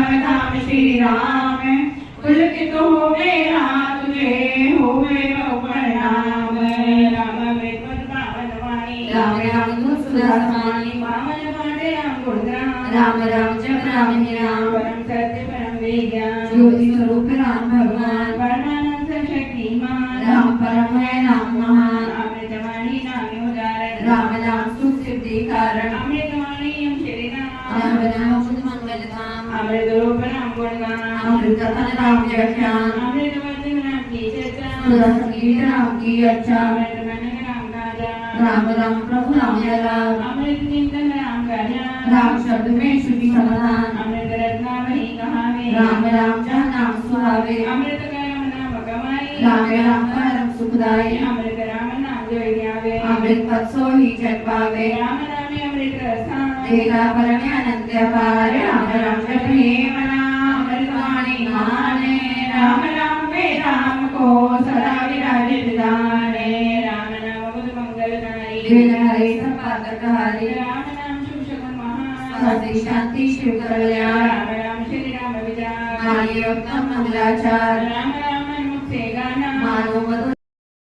परम धाम श्री राम पुलकित हो मेरा तुझे होवे प्रणाम। राम वेद पावन वाणी राम राम दूत सुधा समानी वामन पादे राम गुणगान राम राम जप राम ही राम परम सत्य परम विज्ञान ज्योति स्वरूप राम भगवान परमानंद शक्तिमान राम परम है राम महान अमृतवाणी नाम उदाहरण राम नाम सुख सिद्धि कारण अमृतवाणी हम श्री राम नाम शुद्ध मंगल धाम अमृत रूप राम गुणगान अमृत कथन राम व्याख्यान अमृत वचन राम की चर्चा सुधा संगीत राम की अच्छा अमृत मन राम गाजा राम राम प्रभु राम जला अमृत चिंतन राम गाजा राम शब्द में श्रुति समाधान अमृत रत्नावली कहावे राम राम जहाँ नाम सुहावे अमृत कर्म नाम कमाई राम राम परम सुखदाई अमृत राम नाम जो ध्यावे अमृत पद सो ही जग पावे राम नामे अमृत रसान देखा परम अनंत अपार राम राम जप हे मना अमृतवाणी माने राम राम में राम को सदा विराजित जाने राम नाम बुध मंगलकारी विघ्न हरे सब पातक हारे राम नाम शुभ शकुन महान शांति शांति शिव कल्याण राम राम श्री राम विचार नारी उत्तम मंगलाचार राम राम मन मुख से गाना मानो मधुर